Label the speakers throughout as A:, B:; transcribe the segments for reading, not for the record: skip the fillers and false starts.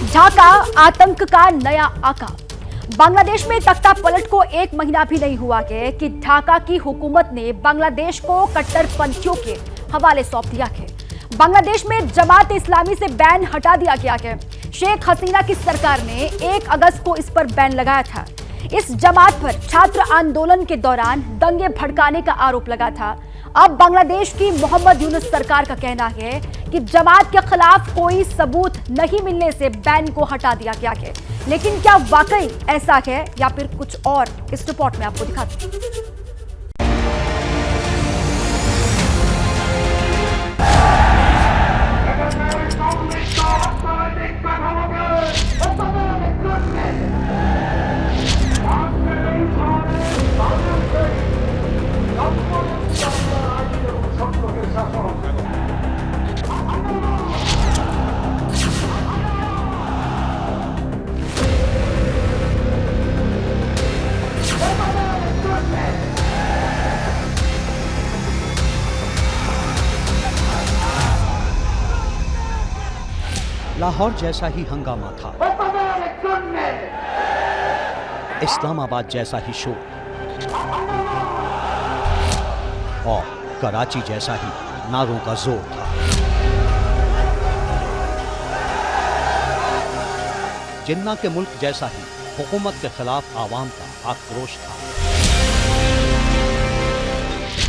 A: ढाका आतंक का नया आका। बांग्लादेश में तख्ता पलट को 1 महीना भी नहीं हुआ कि ढाका की हुकूमत ने बांग्लादेश को कट्टरपंथियों के हवाले सौंप दिया है। बांग्लादेश में जमात इस्लामी से बैन हटा दिया गया है। शेख हसीना की सरकार ने 1 अगस्त को इस पर बैन लगाया था। इस जमात पर छात्र आंदोलन के दौरान दंगे भड़काने का आरोप लगा था। अब बांग्लादेश की मोहम्मद यूनुस सरकार का कहना है कि जमात के खिलाफ कोई सबूत नहीं मिलने से बैन को हटा दिया गया है। लेकिन क्या वाकई ऐसा है या फिर कुछ और, इस रिपोर्ट में आपको दिखाते हैं।
B: लाहौर जैसा ही हंगामा था, इस्लामाबाद जैसा ही शोर और कराची जैसा ही नारों का जोर था। जिन्ना के मुल्क जैसा ही हुकूमत के खिलाफ आवाम का आक्रोश था।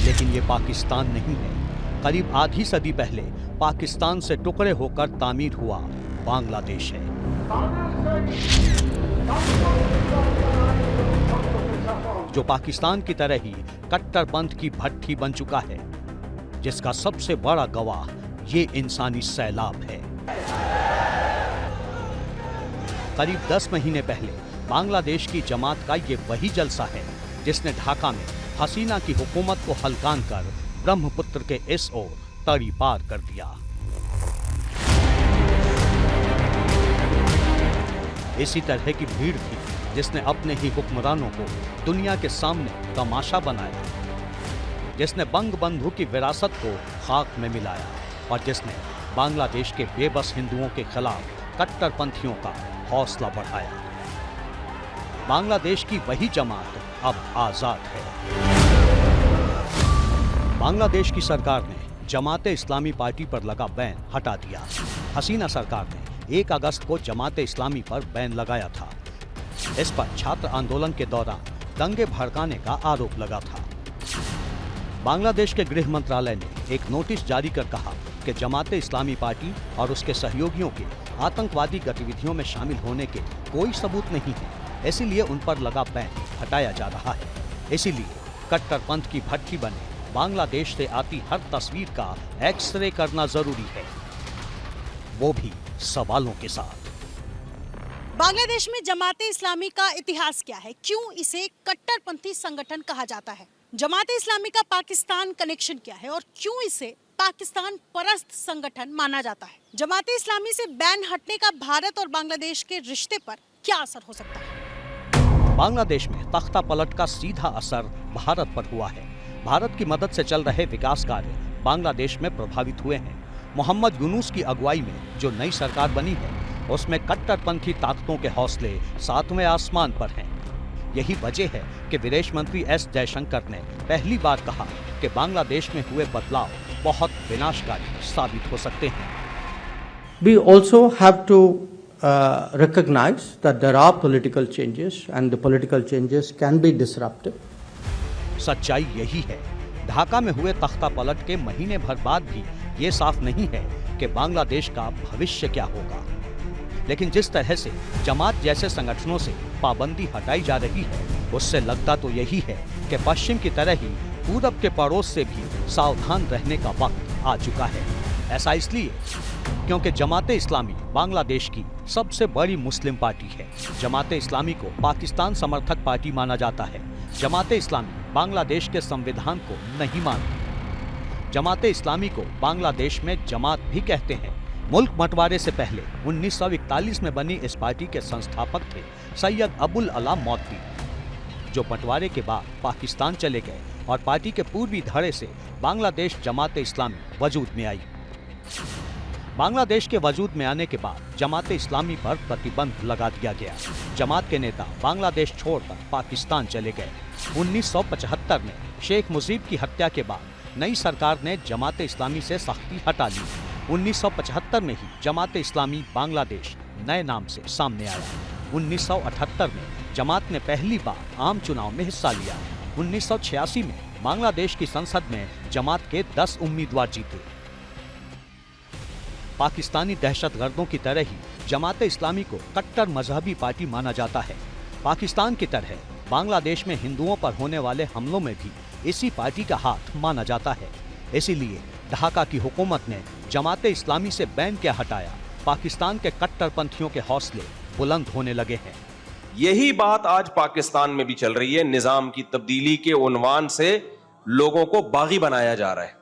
B: लेकिन ये पाकिस्तान नहीं है। करीब आधी सदी पहले पाकिस्तान से टुकड़े होकर तामीर हुआ बांग्लादेश है। जो पाकिस्तान की तरह ही कट्टरपंथ की भट्ठी बन चुका है, जिसका सबसे बड़ा गवाह ये इंसानी सैलाब है। करीब 10 महीने पहले बांग्लादेश की जमात का ये वही जलसा है जिसने ढाका में हसीना की हुकूमत को हल्कान कर ब्रह्मपुत्र के इस ओर तड़ी पार कर दिया। इसी तरह की भीड़ थी जिसने अपने ही हुक्मरानों को दुनिया के सामने तमाशा बनाया, जिसने बंग बंधु की विरासत को खाक में मिलाया और जिसने बांग्लादेश के बेबस हिंदुओं के खिलाफ कट्टरपंथियों का हौसला बढ़ाया। बांग्लादेश की वही जमात अब आजाद है। बांग्लादेश की सरकार ने जमात इस्लामी पार्टी पर लगा बैन हटा दिया। हसीना सरकार ने 1 अगस्त को जमात इस्लामी पर बैन लगाया था। इस पर छात्र आंदोलन के दौरान दंगे भड़काने का आरोप लगा था। बांग्लादेश के गृह मंत्रालय ने एक नोटिस जारी कर कहा कि जमात इस्लामी पार्टी और उसके सहयोगियों के आतंकवादी गतिविधियों में शामिल होने के कोई सबूत नहीं है, इसीलिए उन पर लगा बैन हटाया जा रहा है। इसीलिए कट्टरपंथ की भट्ठी बने बांग्लादेश से आती हर तस्वीर का एक्सरे करना जरूरी है, वो भी सवालों के साथ।
C: बांग्लादेश में जमाते इस्लामी का इतिहास क्या है? क्यों इसे कट्टरपंथी संगठन कहा जाता है? जमाते इस्लामी का पाकिस्तान कनेक्शन क्या है और क्यों इसे पाकिस्तान परस्त संगठन माना जाता है? जमाते इस्लामी से बैन हटने का भारत और बांग्लादेश के रिश्ते पर क्या असर हो सकता है?
B: बांग्लादेश में तख्ता पलट का सीधा असर भारत पर हुआ है। भारत की मदद से चल रहे विकास कार्य बांग्लादेश में प्रभावित हुए हैं। मोहम्मद यूनुस की अगुवाई में जो नई सरकार बनी है, उसमें कट्टरपंथी ताकतों के हौसले 7वें आसमान पर हैं। यही वजह है कि विदेश मंत्री एस जयशंकर ने पहली बार कहा कि बांग्लादेश में हुए बदलाव बहुत विनाशकारी साबित हो सकते हैं।
D: We also have to recognize that there are political changes and the political changes can be disruptive.
B: सच्चाई यही है। ढाका में हुए तख्ता पलट के महीने भर बाद भी ये साफ नहीं है कि बांग्लादेश का भविष्य क्या होगा। लेकिन जिस तरह से जमात जैसे संगठनों से पाबंदी हटाई जा रही है, उससे लगता तो यही है कि पश्चिम की तरह ही पूरब के पड़ोस से भी सावधान रहने का वक्त आ चुका है। ऐसा इसलिए क्योंकि जमात इस्लामी बांग्लादेश की सबसे बड़ी मुस्लिम पार्टी है। जमात इस्लामी को पाकिस्तान समर्थक पार्टी माना जाता है। जमात इस्लामी बांग्लादेश के संविधान को नहीं मानती। जमात इस्लामी को बांग्लादेश में जमात भी कहते हैं। मुल्क बंटवारे से पहले 1941 में बनी इस पार्टी के संस्थापक थे सैयद अबुल अला मौदवी, जो बंटवारे के बाद पाकिस्तान चले गए और पार्टी के पूर्वी धड़े से बांग्लादेश जमात इस्लामी वजूद में आई। बांग्लादेश के वजूद में आने के बाद जमात इस्लामी पर प्रतिबंध लगा दिया गया। जमात के नेता बांग्लादेश छोड़कर पाकिस्तान चले गए। 1975 में शेख मुजीब की हत्या के बाद नई सरकार ने जमात इस्लामी से सख्ती हटा ली। 1975 में ही जमात इस्लामी बांग्लादेश नए नाम से सामने आया। 1978 में जमात ने पहली बार आम चुनाव में हिस्सा लिया। 1986 में बांग्लादेश की संसद में जमात के 10 उम्मीदवार जीते। पाकिस्तानी दहशतगर्दों की तरह ही जमात इस्लामी को कट्टर मजहबी पार्टी माना जाता है। पाकिस्तान की तरह बांग्लादेश में हिंदुओं पर होने वाले हमलों में भी इसी पार्टी का हाथ माना जाता है। इसीलिए ढाका की हुकूमत ने जमात इस्लामी से बैन क्या हटाया, पाकिस्तान के कट्टरपंथियों के हौसले बुलंद होने लगे हैं।
E: यही बात आज पाकिस्तान में भी चल रही है। निजाम की तब्दीली के उन्वान से लोगों को बागी बनाया जा रहा है।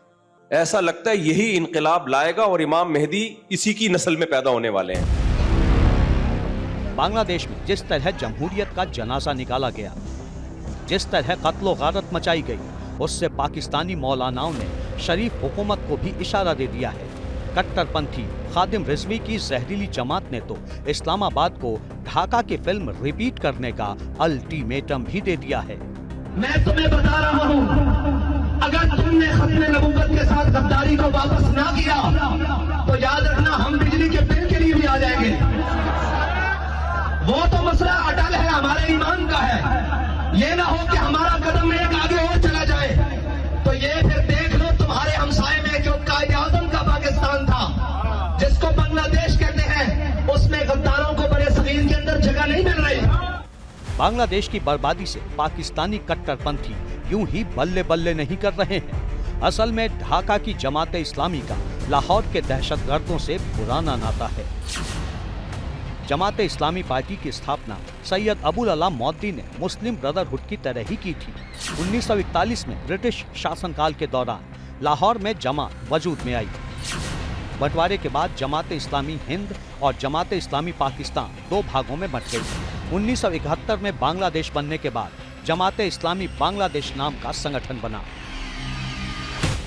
E: ऐसा लगता है यही इनकलाब लाएगा और इमाम मेहदी इसी की नस्ल में पैदा होने वाले हैं।
B: बांग्लादेश में जिस तरह जमहूरियत का जनाजा निकाला गया, जिस तरह कत्लो गारत मचाई गई, उससे पाकिस्तानी मौलानाओं ने शरीफ हुकूमत को भी इशारा दे दिया है। कट्टरपंथी खादिम रिजवी की जहरीली जमात ने तो इस्लामाबाद को ढाका की फिल्म रिपीट करने का अल्टीमेटम भी दे दिया है।
F: मैं तुम्हें बता रहा हूँ, अगर तुमने खत्म नबूवत के साथ गद्दारी को वापस ना किया तो याद रखना हम बिजली के बिल के लिए भी आ जाएंगे। वो तो मसला अटल है, हमारे ईमान का है। ये ना हो कि हमारा कदम एक आगे और चला जाए तो ये फिर देख लो तुम्हारे हमसाये में जो कायदे आज़म का पाकिस्तान था, जिसको बांग्लादेश कहते हैं, उसमें गद्दारों को बड़े सगीर के अंदर जगह नहीं मिल रही।
B: बांग्लादेश की बर्बादी से पाकिस्तानी कट्टरपंथी यूं ही बल्ले बल्ले नहीं कर रहे हैं। असल में ढाका की जमात इस्लामी का लाहौर के दहशतगर्दों से पुराना नाता है। जमात इस्लामी पार्टी की स्थापना सैयद अबुल अला मौदी ने मुस्लिम ब्रदरहुड की तरह ही की थी। 1941 में ब्रिटिश शासनकाल के दौरान लाहौर में जमात वजूद में आई। बंटवारे के बाद जमात इस्लामी हिंद और जमात इस्लामी पाकिस्तान दो भागों में बंट गई। 1971 में बांग्लादेश बनने के बाद जमात इस्लामी बांग्लादेश नाम का संगठन बना।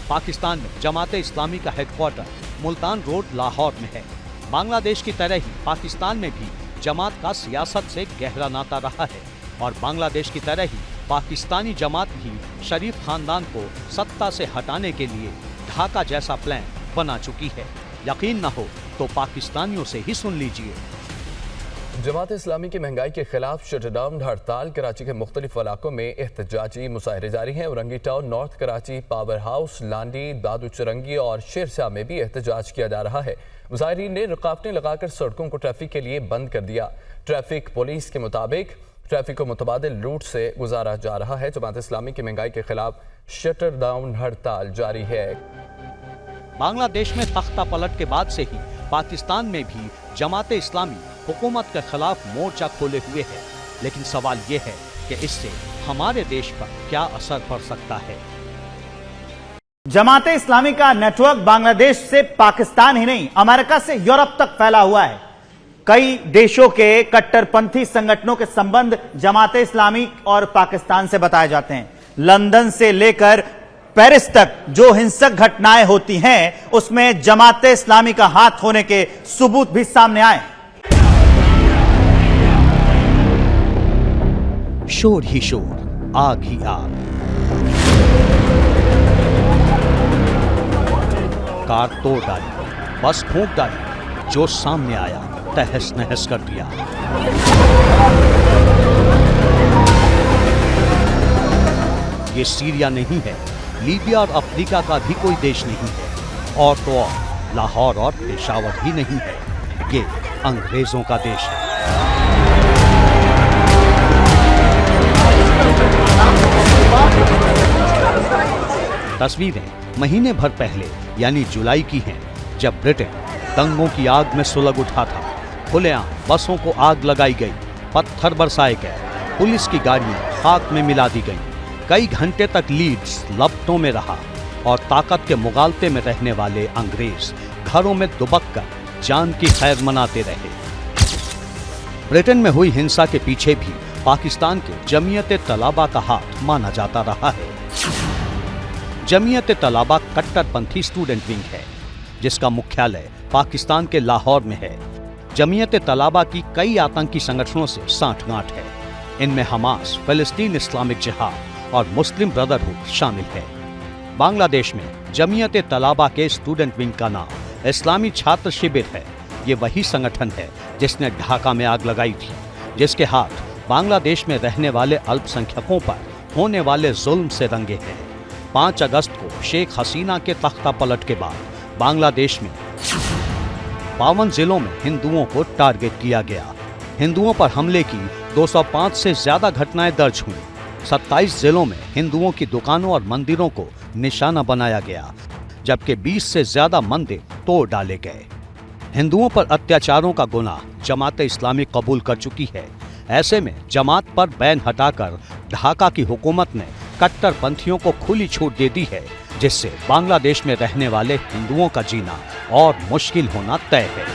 B: पाकिस्तान में जमात इस्लामी का हेडक्वार्टर मुल्तान रोड लाहौर में है। बांग्लादेश की तरह ही पाकिस्तान में भी जमात का सियासत से गहरा नाता रहा है और बांग्लादेश की तरह ही पाकिस्तानी जमात भी शरीफ खानदान को सत्ता से हटाने के लिए ढाका जैसा प्लान बना चुकी है। यकीन न हो तो पाकिस्तानियों से ही सुन लीजिए।
G: जमात इस्लामी की महंगाई के खिलाफ शटडाउन हड़ताल। कराची के मुख्तलिफ इलाकों में एहतजाजी मुजाहरे जारी हैं। Orangi town, north Karachi, power house, Landhi, Dadu Chowrangi और शेरशाह में भी एहतजाज किया जा रहा है। मुजाहिरीन ने रुकावटें लगाकर सड़कों को ट्रैफिक के लिए बंद कर दिया। ट्रैफिक पुलिस के मुताबिक ट्रैफिक को मुतबादिल रूट से गुजारा जा रहा है। जमात इस्लामी की महंगाई के खिलाफ शटडाउन हड़ताल जारी है।
B: बांग्लादेश में तख्ता पलट के बाद से ही पाकिस्तान में भी जमात इस्लामी हुकूमत के खिलाफ मोर्चा खोले हुए है। लेकिन सवाल ये है कि इससे हमारे देश पर क्या असर पड़ सकता है।
H: जमात इस्लामी का नेटवर्क बांग्लादेश से पाकिस्तान ही नहीं, अमेरिका से यूरोप तक फैला हुआ है। कई देशों के कट्टरपंथी संगठनों के संबंध जमात इस्लामी और पाकिस्तान से बताए जाते हैं। लंदन से लेकर पेरिस तक जो हिंसक घटनाएं होती हैं, उसमें जमात इस्लामी का हाथ होने के सबूत भी सामने आए।
B: शोर ही शोर, आग ही आग। कार तोड़ डाली, बस फूंक डाली, जो सामने आया तहस नहस कर दिया। ये सीरिया नहीं है, लीबिया और अफ्रीका का भी कोई देश नहीं है, और तो और लाहौर और पेशावर भी नहीं है। ये अंग्रेजों का देश है। तस्वीरें महीने भर पहले यानी जुलाई की हैं, जब ब्रिटेन दंगों की आग में सुलग उठा था। खुलेआम बसों को आग लगाई गई, पत्थर बरसाए गए, पुलिस की गाड़ियां खाक में मिला दी गईं। कई घंटे तक लीड्स लपटों में रहा और ताकत के मुगालते में रहने वाले अंग्रेज घरों में दुबक कर जान की खैर मनाते रहे। ब्रिटेन में हुई हिंसा के पीछे भी पाकिस्तान के जमीयत तलाबा का हाथ माना जाता रहा है। जमीयत तलाबा कट्टरपंथी स्टूडेंट विंग है, जिसका मुख्यालय पाकिस्तान के लाहौर में है। जमीयत तलाबा की कई आतंकी संगठनों से सांठगांठ है। इनमें हमास, फिलिस्तीन इस्लामिक जिहाद और मुस्लिम ब्रदरहुड शामिल है। बांग्लादेश में जमीयत तलाबा के स्टूडेंट विंग का नाम इस्लामी छात्र शिविर है। ये वही संगठन है जिसने ढाका में आग लगाई थी, जिसके हाथ बांग्लादेश में रहने वाले अल्पसंख्यकों पर होने वाले जुल्म से रंगे हैं। 5 अगस्त को शेख हसीना के तख्ता पलट के बाद बांग्लादेश में 52 जिलों में हिंदुओं को टारगेट किया गया। हिंदुओं पर हमले की 205 से ज्यादा घटनाएं दर्ज हुई। 27 जिलों में हिंदुओं की दुकानों और मंदिरों को निशाना बनाया गया, जबकि 20 से ज्यादा मंदिर तोड़ डाले गए। हिंदुओं पर अत्याचारों का गुनाह जमात इस्लामी कबूल कर चुकी है। ऐसे में जमात पर बैन हटाकर ढाका की हुकूमत ने कट्टरपंथियों को खुली छूट दे दी है, जिससे बांग्लादेश में रहने वाले हिंदुओं का जीना और मुश्किल होना तय है।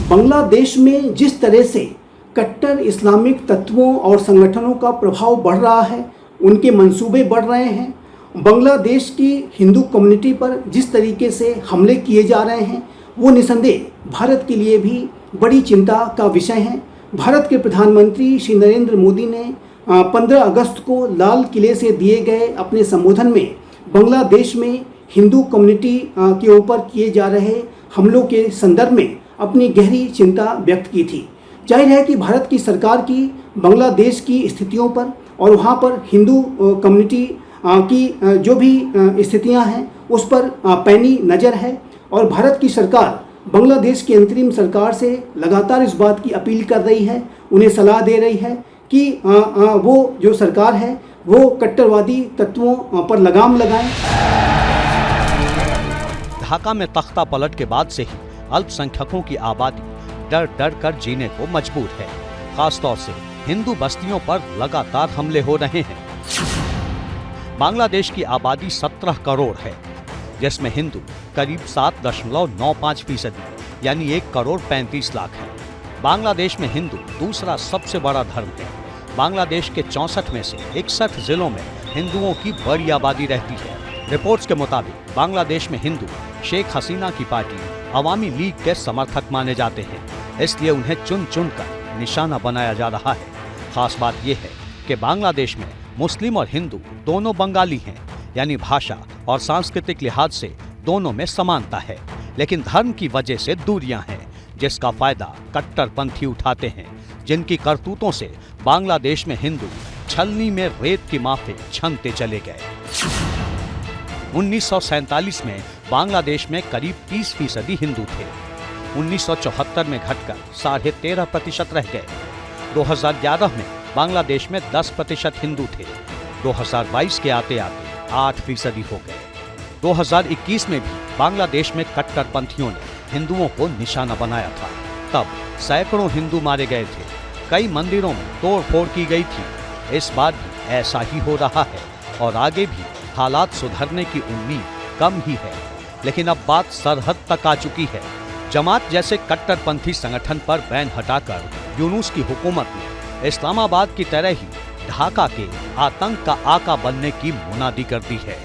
I: बांग्लादेश में जिस तरह से कट्टर इस्लामिक तत्वों और संगठनों का प्रभाव बढ़ रहा है, उनके मंसूबे बढ़ रहे हैं, बांग्लादेश की हिंदू कम्युनिटी पर जिस तरीके से हमले किए जा रहे हैं, वो निसंदेह भारत के लिए भी बड़ी चिंता का विषय है। भारत के प्रधानमंत्री श्री नरेंद्र मोदी ने 15 अगस्त को लाल किले से दिए गए अपने संबोधन में बांग्लादेश में हिंदू कम्युनिटी के ऊपर किए जा रहे हमलों के संदर्भ में अपनी गहरी चिंता व्यक्त की थी। जाहिर है कि भारत की सरकार की बांग्लादेश की स्थितियों पर और वहाँ पर हिंदू कम्युनिटी की जो भी स्थितियाँ हैं उस पर पैनी नज़र है और भारत की सरकार बांग्लादेश की अंतरिम सरकार से लगातार इस बात की अपील कर रही है, उन्हें सलाह दे रही है कि वो जो सरकार है वो कट्टरवादी तत्वों पर लगाम लगाएं।
B: ढाका में तख्ता पलट के बाद से ही अल्पसंख्यकों की आबादी डर डर कर जीने को मजबूर है। खासतौर से हिंदू बस्तियों पर लगातार हमले हो रहे हैं। बांग्लादेश की आबादी 17 करोड़ है, जिसमें हिंदू करीब 7.95% यानी 1 करोड़ 35 लाख है। बांग्लादेश में हिंदू दूसरा सबसे बड़ा धर्म है। बांग्लादेश के 64 में से 61 जिलों में हिंदुओं की बड़ी आबादी रहती है। रिपोर्ट्स के मुताबिक बांग्लादेश में हिंदू शेख हसीना की पार्टी अवामी लीग के समर्थक माने जाते हैं, इसलिए उन्हें चुन चुन कर निशाना बनाया जा रहा है। खास बात यह है कि बांग्लादेश में मुस्लिम और हिंदू दोनों बंगाली हैं, यानी भाषा और सांस्कृतिक लिहाज से दोनों में समानता है, लेकिन धर्म की वजह से दूरियां हैं, जिसका फायदा कट्टरपंथी उठाते हैं, जिनकी करतूतों से बांग्लादेश में हिंदू छलनी में रेत की माफिक छनते चले गए। 1947 में बांग्लादेश में करीब 30% हिंदू थे। 1974 में घटकर 13.5% रह गए। 2011 में बांग्लादेश में 10% हिंदू थे। 2022 के आते आते 8% हो गए। 2021 में भी बांग्लादेश में कट्टरपंथियों ने हिंदुओं को निशाना बनाया था। तब सैकड़ों हिंदू मारे गए थे। कई मंदिरों में तोड़फोड़ की गई थी। इस बार भी ऐसा ही हो रहा है और आगे भी हालात सुधरने की उम्मीद कम ही है। लेकिन अब बात सरहद तक आ चुकी है। जमात जैसे कट्टरपंथी संगठन पर बैन हटाकर यूनुस की हुकूमत ने इस्लामाबाद की तरह ही ढाका के आतंक का आका बनने की मुनादी कर दी है।